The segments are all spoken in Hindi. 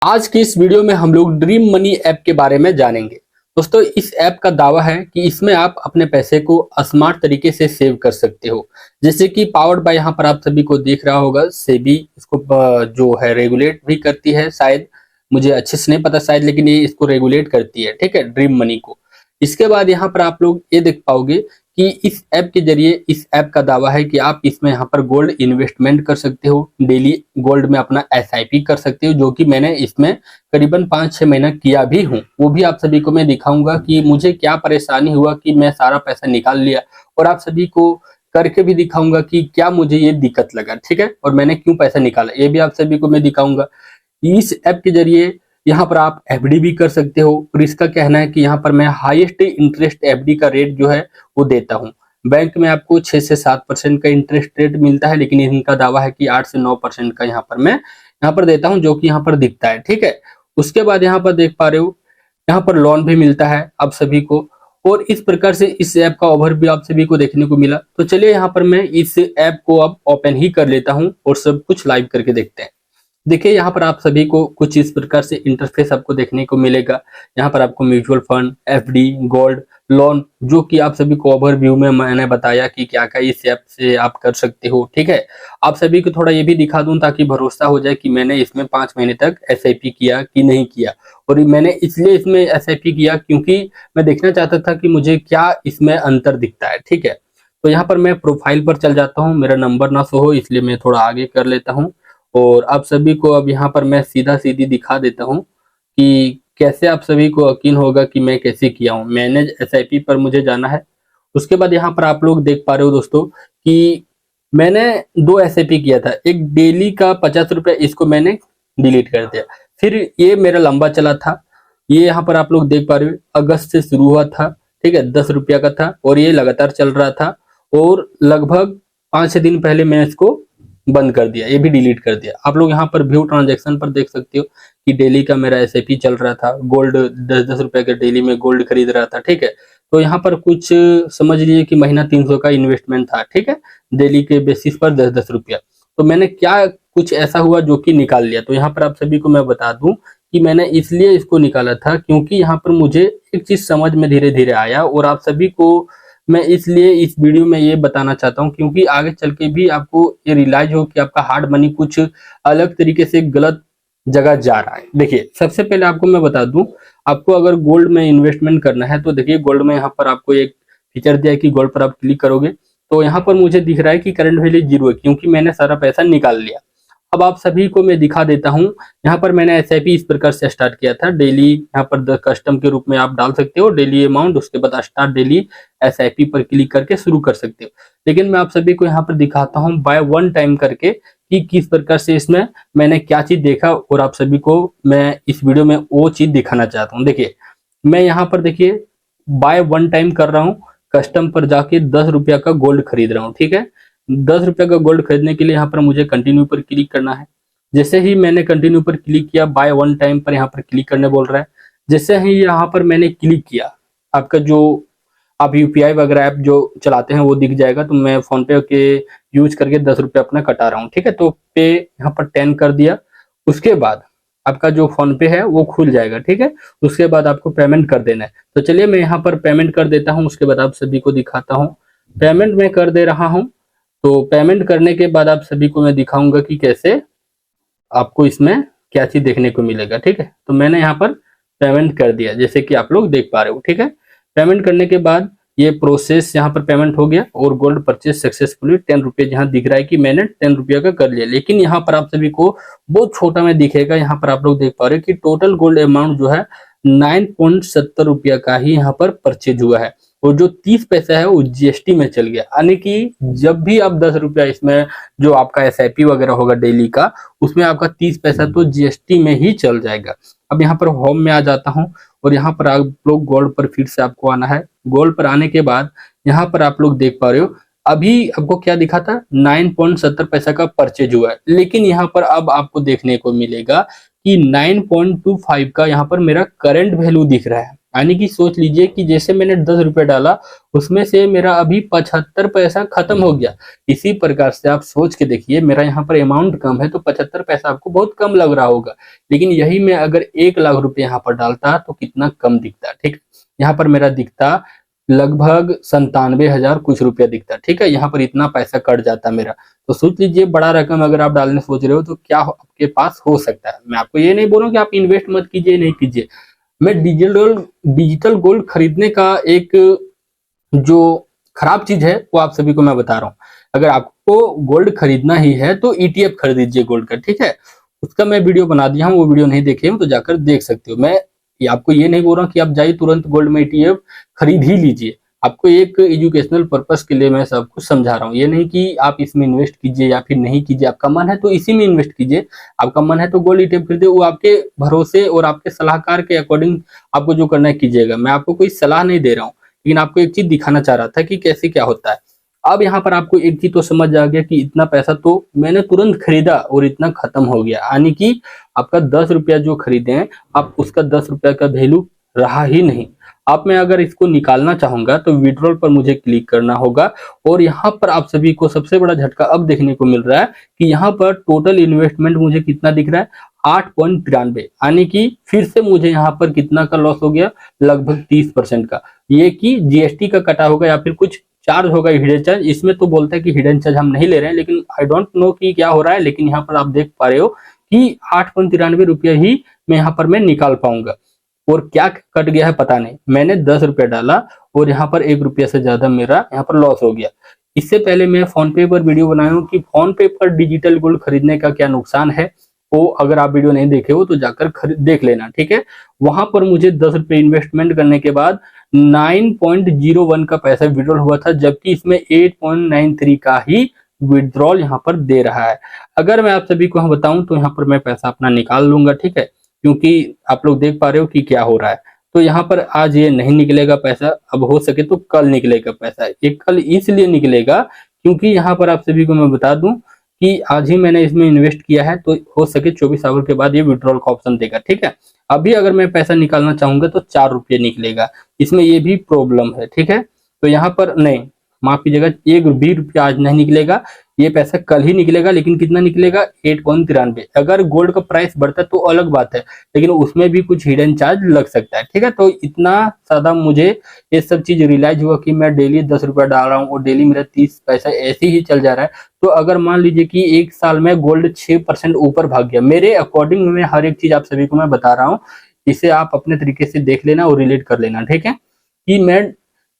आज की इस वीडियो में हम लोग ड्रीम मनी ऐप के बारे में जानेंगे। दोस्तों, इस ऐप का दावा है कि इसमें आप अपने पैसे को स्मार्ट तरीके से सेव कर सकते हो। जैसे कि पावर्ड बाय, यहाँ पर आप सभी को दिख रहा होगा, सेबी इसको जो है रेगुलेट भी करती है शायद, मुझे अच्छे से नहीं पता शायद, लेकिन ये इसको रेगुलेट करती है, ठीक है, ड्रीम मनी को। इसके बाद यहाँ पर आप लोग ये देख पाओगे कि इस ऐप के जरिए, इस ऐप का दावा है कि आप इसमें यहाँ पर गोल्ड इन्वेस्टमेंट कर सकते हो, डेली गोल्ड में अपना एसआईपी कर सकते हो, जो कि मैंने इसमें करीबन 5-6 महीना किया भी हूँ। वो भी आप सभी को मैं दिखाऊंगा कि मुझे क्या परेशानी हुआ कि मैं सारा पैसा निकाल लिया, और आप सभी को करके भी दिखाऊंगा कि क्या मुझे ये दिक्कत लगा, ठीक है, और मैंने क्यों पैसा निकाला, ये भी आप सभी को मैं दिखाऊंगा। इस ऐप के जरिए यहाँ पर आप एफडी भी कर सकते हो, और इसका कहना है कि यहाँ पर मैं हाईएस्ट इंटरेस्ट एफडी का रेट जो है वो देता हूँ। बैंक में आपको 6 से 7% का इंटरेस्ट रेट मिलता है, लेकिन इनका दावा है कि 8 से 9% का यहाँ पर मैं यहाँ पर देता हूँ, जो कि यहाँ पर दिखता है, ठीक है। उसके बाद यहाँ पर देख पा रहे हो, यहाँ पर लोन भी मिलता है आप सभी को, और इस प्रकार से इस ऐप का ओवरव्यू आप सभी को देखने को मिला। तो चलिए यहाँ पर मैं इस ऐप को अब ओपन ही कर लेता हूँ और सब कुछ लाइव करके देखते हैं। देखिए, यहाँ पर आप सभी को कुछ इस प्रकार से इंटरफेस आपको देखने को मिलेगा। यहाँ पर आपको mutual fund, FD, gold, loan, जो कि आप सभी को ओवरव्यू में मैंने बताया कि क्या क्या इस ऐप से आप कर सकते हो, ठीक है। आप सभी को थोड़ा ये भी दिखा दूं ताकि भरोसा हो जाए कि मैंने इसमें 5 महीने तक एसआईपी किया कि नहीं किया। और मैंने इसलिए इसमें एसआईपी किया क्योंकि मैं देखना चाहता था कि मुझे क्या इसमें अंतर दिखता है, ठीक है। तो यहाँ पर मैं प्रोफाइल पर चल जाता हूँ, मेरा नंबर ना शो हो इसलिए मैं थोड़ा आगे कर लेता हूँ, और आप सभी को अब यहाँ पर मैं सीधा सीधी दिखा देता हूँ कि कैसे आप सभी को यकीन होगा कि मैं कैसे किया हूँ। मैनेज एसआईपी पर मुझे जाना है। उसके बाद यहाँ पर आप लोग देख पा रहे हो दोस्तों कि मैंने 2 एसआईपी किया था। एक डेली का 50 रुपया, इसको मैंने डिलीट कर दिया। फिर ये मेरा लंबा चला था, ये यहाँ पर आप लोग देख पा रहे हो, अगस्त से शुरू हुआ था, ठीक है, 10 रुपया का था, और ये लगातार चल रहा था, और लगभग 5-6 दिन पहले मैं इसको बंद कर दिया, ये भी डिलीट कर दिया। आप लोग यहाँ पर व्यू ट्रांजैक्शन पर देख सकते हो कि डेली का मेरा एसआईपी चल रहा था, गोल्ड 10-10 रुपए का डेली में गोल्ड खरीद रहा था, ठीक है। तो यहाँ पर कुछ समझ लीजिए कि महीना 300 का इन्वेस्टमेंट था, ठीक है, डेली के बेसिस पर 10-10 रुपया। तो मैंने क्या कुछ ऐसा हुआ जो कि निकाल लिया। तो यहाँ पर आप सभी को मैं बता दूं कि मैंने इसलिए इसको निकाला था क्योंकि यहाँ पर मुझे एक चीज समझ में धीरे धीरे आया, और आप सभी को मैं इसलिए इस वीडियो में ये बताना चाहता हूँ क्योंकि आगे चल के भी आपको ये रियलाइज हो कि आपका हार्ड मनी कुछ अलग तरीके से गलत जगह जा रहा है। देखिए, सबसे पहले आपको मैं बता दूं, आपको अगर गोल्ड में इन्वेस्टमेंट करना है तो देखिए, गोल्ड में यहाँ पर आपको एक फीचर दिया है कि गोल्ड पर आप क्लिक करोगे तो यहाँ पर मुझे दिख रहा है कि करंट वैल्यू 0 है, क्योंकि मैंने सारा पैसा निकाल लिया। अब आप सभी को मैं दिखा देता हूँ। यहाँ पर मैंने एसआईपी इस प्रकार से स्टार्ट किया था, डेली यहाँ पर द कस्टम के रूप में आप डाल सकते हो डेली अमाउंट, उसके बाद स्टार्ट डेली एसआईपी पर क्लिक करके शुरू कर सकते हो। लेकिन मैं आप सभी को यहाँ पर दिखाता हूँ बाय वन टाइम करके कि किस प्रकार से इसमें मैंने क्या चीज देखा, और आप सभी को मैं इस वीडियो में वो चीज दिखाना चाहता हूँ। देखिए, मैं यहाँ पर देखिए बाय वन टाइम कर रहा हूँ, कस्टम पर जाके 10 रुपया का गोल्ड खरीद रहा हूँ, ठीक है। 10 रुपया का गोल्ड खरीदने के लिए यहाँ पर मुझे कंटिन्यू पर क्लिक करना है। जैसे ही मैंने कंटिन्यू पर क्लिक किया, बाय वन टाइम पर यहाँ पर क्लिक करने बोल रहा है। जैसे ही यहाँ पर मैंने क्लिक किया, आपका जो आप यूपीआई वगैरह ऐप जो चलाते हैं वो दिख जाएगा। तो मैं फोन पे के यूज करके 10 रुपया अपना कटा रहा हूँ, ठीक है। तो पे यहाँ पर 10 कर दिया। उसके बाद आपका जो फोन पे है वो खुल जाएगा, ठीक है। उसके बाद आपको पेमेंट कर देना है। तो चलिए मैं यहाँ पर पेमेंट कर देता हूँ, उसके बाद आप सभी को दिखाता हूँ। पेमेंट मैं कर दे रहा हूँ। तो पेमेंट करने के बाद आप सभी को मैं दिखाऊंगा कि कैसे आपको इसमें क्या चीज देखने को मिलेगा, ठीक है। तो मैंने यहाँ पर पेमेंट कर दिया, जैसे कि आप लोग देख पा रहे हो, ठीक है। पेमेंट करने के बाद ये प्रोसेस यहाँ पर पेमेंट हो गया, और गोल्ड परचेज सक्सेसफुली 10 रुपये यहाँ दिख रहा है कि मैंने 10 रुपया का कर लिया। लेकिन यहाँ पर आप सभी को बहुत छोटा में दिखेगा। यहाँ पर आप लोग देख पा रहे हो कि टोटल गोल्ड अमाउंट जो है 9.70 रुपया का ही यहाँ पर परचेज हुआ है, और जो 30 पैसा है वो जीएसटी में चल गया। यानी कि जब भी आप 10 रुपया इसमें जो आपका एसआईपी वगैरह होगा डेली का, उसमें आपका 30 पैसा तो जीएसटी में ही चल जाएगा। अब यहाँ पर होम में आ जाता हूँ, और यहाँ पर आप लोग गोल्ड पर फिर से आपको आना है। गोल्ड पर आने के बाद यहाँ पर आप लोग देख पा रहे हो, अभी आपको क्या दिखा था, 9.70 पैसा का परचेज हुआ है। लेकिन यहाँ पर अब आपको देखने को मिलेगा कि 9.25 का यहाँ पर मेरा करंट वैल्यू दिख रहा है। यानी कि सोच लीजिए कि जैसे मैंने 10 रुपये डाला उसमें से मेरा अभी 75 पैसा खत्म हो गया। इसी प्रकार से आप सोच के देखिए, मेरा यहाँ पर अमाउंट कम है तो 75 पैसा आपको बहुत कम लग रहा होगा, लेकिन यही मैं अगर 1 लाख रुपए यहाँ पर डालता तो कितना कम दिखता। ठीक, यहाँ पर मेरा दिखता लगभग 97,000 कुछ रुपया दिखता। ठीक है, यहाँ पर इतना पैसा कट जाता मेरा। तो सोच लीजिए, बड़ा रकम अगर आप डालने सोच रहे हो तो क्या आपके पास हो सकता है। मैं आपको ये नहीं बोल रहा हूँ कि आप इन्वेस्ट मत कीजिए, नहीं कीजिए। मैं डिजिटल गोल्ड खरीदने का एक जो खराब चीज है वो आप सभी को मैं बता रहा हूँ। अगर आपको गोल्ड खरीदना ही है तो ईटीएफ खरीद लीजिए गोल्ड का। ठीक है, उसका मैं वीडियो बना दिया हूँ, वो वीडियो नहीं देखे हो तो जाकर देख सकते हो। मैं आपको ये नहीं बोल रहा हूँ कि आप जाइए तुरंत गोल्ड में ईटीएफ खरीद ही लीजिए। आपको एक एजुकेशनल पर्पस के लिए मैं सब कुछ समझा रहा हूँ। ये नहीं कि आप इसमें इन्वेस्ट कीजिए या फिर नहीं कीजिए, आपका मन है तो इसी में इन्वेस्ट कीजिए। आपका मन है तो गोल्ड ईटीएफ खरीदिए, वो आपके भरोसे और आपके सलाहकार के अकॉर्डिंग आपको जो करना है कीजिएगा। मैं आपको कोई सलाह नहीं दे रहा हूँ, लेकिन आपको एक चीज दिखाना चाह रहा था कि कैसे क्या होता है। अब यहाँ पर आपको एक चीज तो समझ आ गया कि इतना पैसा तो मैंने तुरंत खरीदा और इतना खत्म हो गया, यानी कि आपका 10 रुपया जो खरीदे हैं आप उसका 10 रुपया का वैल्यू रहा ही नहीं। अब मैं अगर इसको निकालना चाहूंगा तो विड्रॉल पर मुझे क्लिक करना होगा, और यहाँ पर आप सभी को सबसे बड़ा झटका अब देखने को मिल रहा है कि यहाँ पर टोटल इन्वेस्टमेंट मुझे कितना दिख रहा है, 8.93, यानी कि फिर से मुझे यहाँ पर कितना का लॉस हो गया, लगभग 30% का। ये कि जीएसटी का कटा होगा या फिर कुछ चार्ज होगा हिडन चार्ज। इसमें तो बोलता है कि हिडन चार्ज हम नहीं ले रहे हैं, लेकिन आई डोंट नो कि क्या हो रहा है। लेकिन यहाँ पर आप देख पा रहे हो कि 8.93 रुपया ही मैं यहाँ पर मैं निकाल पाऊंगा, और क्या कट गया है पता नहीं। मैंने 10 रुपया डाला और यहाँ पर 1 रुपया से ज्यादा मेरा यहाँ पर लॉस हो गया। इससे पहले मैं फोन पे पर वीडियो बनाया हूँ कि फोन पे पर डिजिटल गोल्ड खरीदने का क्या नुकसान है, वो अगर आप वीडियो नहीं देखे हो तो जाकर देख लेना। ठीक है, वहां पर मुझे 10 रुपये इन्वेस्टमेंट करने के बाद 9.01 का पैसा विड्रॉल हुआ था, जबकि इसमें 8.93 का ही विड्रॉल यहाँ पर दे रहा है। अगर मैं आप सभी को बताऊं तो यहाँ पर मैं पैसा अपना निकाल लूंगा। ठीक है, क्योंकि आप लोग देख पा रहे हो कि क्या हो रहा है। तो यहाँ पर आज ये नहीं निकलेगा पैसा, अब हो सके तो कल निकलेगा पैसा। ये कल इसलिए निकलेगा क्योंकि यहाँ पर आप सभी को मैं बता दूं कि आज ही मैंने इसमें इन्वेस्ट किया है, तो हो सके 24 आवर के बाद ये विड्रॉल का ऑप्शन देगा। ठीक है, अभी अगर मैं पैसा निकालना चाहूंगा तो 4 रुपये निकलेगा, इसमें ये भी प्रॉब्लम है। ठीक है, तो यहाँ पर नहीं, माफ कीजिएगा, 1 भी रुपया आज नहीं निकलेगा, ये पैसा कल ही निकलेगा। लेकिन कितना निकलेगा, 8.93। अगर गोल्ड का प्राइस बढ़ता तो अलग बात है, लेकिन उसमें भी कुछ हिडन चार्ज लग सकता है। ठीक है, तो इतना ज्यादा मुझे ये सब चीज रियलाइज हुआ कि मैं डेली 10 रुपया डाल रहा हूँ और डेली मेरा 30 पैसा ऐसे ही चल जा रहा है। तो अगर मान लीजिए कि एक साल में गोल्ड 6% ऊपर भाग गया, मेरे अकॉर्डिंग में हर एक चीज आप सभी को मैं बता रहा हूँ, इसे आप अपने तरीके से देख लेना और रिलेट कर लेना। ठीक है, कि मैं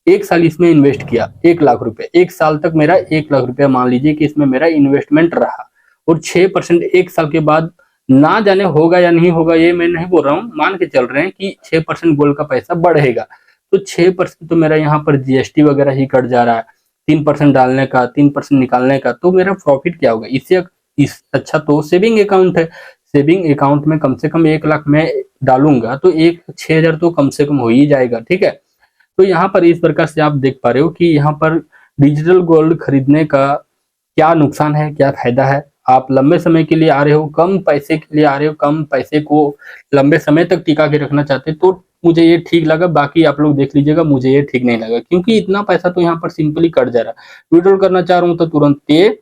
एक साल इसमें इन्वेस्ट किया 1 लाख रुपए, एक साल तक मेरा 1 लाख रुपया मान लीजिए कि इसमें मेरा इन्वेस्टमेंट रहा, और 6% एक साल के बाद ना जाने होगा या नहीं होगा, ये मैं नहीं बोल रहा हूँ, मान के चल रहे हैं कि 6% गोल्ड का पैसा बढ़ेगा, तो 6% तो मेरा यहाँ पर जीएसटी वगैरह ही कट जा रहा है। 3% डालने का, 3% निकालने का, तो मेरा प्रॉफिट क्या होगा। इससे इस अच्छा तो सेविंग अकाउंट है, सेविंग अकाउंट में कम से कम 1 लाख मैं डालूंगा तो 6,000 तो कम से कम हो ही जाएगा। ठीक है, तो यहाँ पर इस प्रकार से आप देख पा रहे हो कि यहाँ पर डिजिटल गोल्ड खरीदने का क्या नुकसान है, क्या फायदा है। आप लंबे समय के लिए आ रहे हो, कम पैसे के लिए आ रहे हो, कम पैसे को लंबे समय तक टिका के रखना चाहते, तो मुझे ये ठीक लगा। बाकी आप लोग देख लीजिएगा, मुझे ये ठीक नहीं लगा, क्योंकि इतना पैसा तो यहाँ पर सिंपली कट जा रहा है। विड्रॉल करना चाह रहा हूँ तो तुरंत ये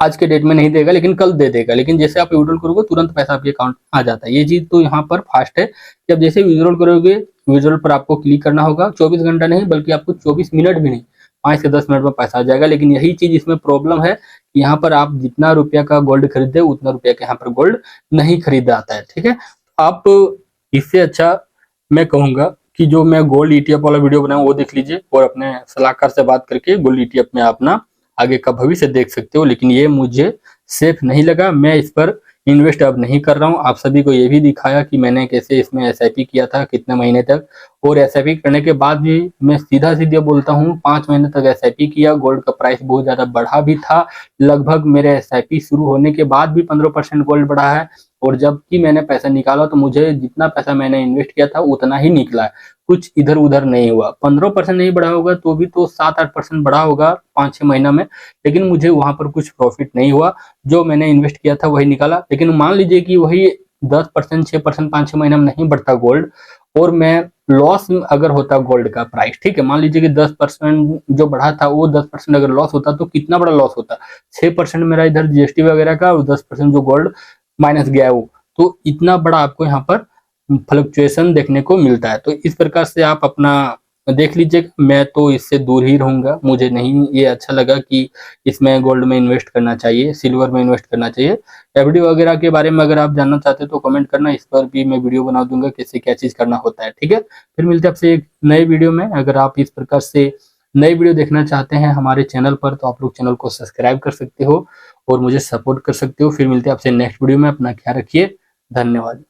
आज के डेट में नहीं देगा, लेकिन कल दे देगा। लेकिन जैसे आप विड्रॉल करोगे तुरंत पैसा आपके अकाउंट में आ जाता है। ये चीज तो यहाँ पर फास्ट है कि अब जैसे विड्रॉल करोगे, विड्रॉल पर आपको क्लिक करना होगा, 24 घंटा नहीं बल्कि आपको 24 मिनट भी नहीं, 5 से 10 मिनट में पैसा आ जाएगा। लेकिन यही चीज इसमें प्रॉब्लम है कि यहाँ पर आप जितना रुपया का गोल्ड खरीदे उतना रुपया का यहाँ पर गोल्ड नहीं खरीदा आता है। ठीक है, आप इससे अच्छा मैं कहूंगा कि जो मैं गोल्ड ईटीएफ वाला वीडियो बनाऊं वो देख लीजिए, और अपने सलाहकार से बात करके गोल्ड ईटीएफ में अपना आगे का भविष्य देख सकते हो। लेकिन ये मुझे सेफ नहीं लगा, मैं इस पर इन्वेस्ट अब नहीं कर रहा हूँ। आप सभी को ये भी दिखाया कि मैंने कैसे इसमें एसआईपी किया था, कितने महीने तक, और एसआईपी करने के बाद भी मैं सीधा सीधा बोलता हूँ 5 महीने तक एसआईपी किया। गोल्ड का प्राइस बहुत ज्यादा बढ़ा भी था, लगभग मेरे एसआईपी शुरू होने के बाद भी 15% गोल्ड बढ़ा है, और जबकि मैंने पैसा निकाला तो मुझे जितना पैसा मैंने इन्वेस्ट किया था उतना ही निकला है, कुछ इधर उधर नहीं हुआ। 15% नहीं बढ़ा होगा तो भी तो 7-8% बढ़ा होगा 5-6 महीना में, लेकिन मुझे वहां पर कुछ प्रॉफिट नहीं हुआ। जो मैंने इन्वेस्ट किया था वही निकाला। लेकिन मान लीजिए कि वही 10%, 6%, 5-6 महीना में नहीं बढ़ता गोल्ड, और मैं लॉस अगर होता गोल्ड का प्राइस, ठीक है, मान लीजिए कि 10% जो बढ़ा था वो 10% अगर लॉस होता तो कितना बड़ा लॉस होता। 6% मेरा इधर जीएसटी वगैरह का और 10% जो गोल्ड माइनस गया है वो, तो इतना बड़ा आपको यहाँ पर फ्लक्चुएशन देखने को मिलता है। तो इस प्रकार से आप अपना देख लीजिए। मैं तो इससे दूर ही रहूंगा, मुझे नहीं ये अच्छा लगा कि इसमें गोल्ड में इन्वेस्ट करना चाहिए, सिल्वर में इन्वेस्ट करना चाहिए। एफडी वगैरह के बारे में अगर आप जानना चाहते हैं तो कमेंट करना, इस पर भी मैं वीडियो बना दूंगा कैसे क्या चीज करना होता है, ठीक है। फिर मिलते हैं आपसे एक नए वीडियो में। अगर आप इस प्रकार से नई वीडियो देखना चाहते हैं हमारे चैनल पर तो आप लोग चैनल को सब्सक्राइब कर सकते हो और मुझे सपोर्ट कर सकते हो। फिर मिलते हैं आपसे नेक्स्ट वीडियो में। अपना ख्याल रखिए, धन्यवाद।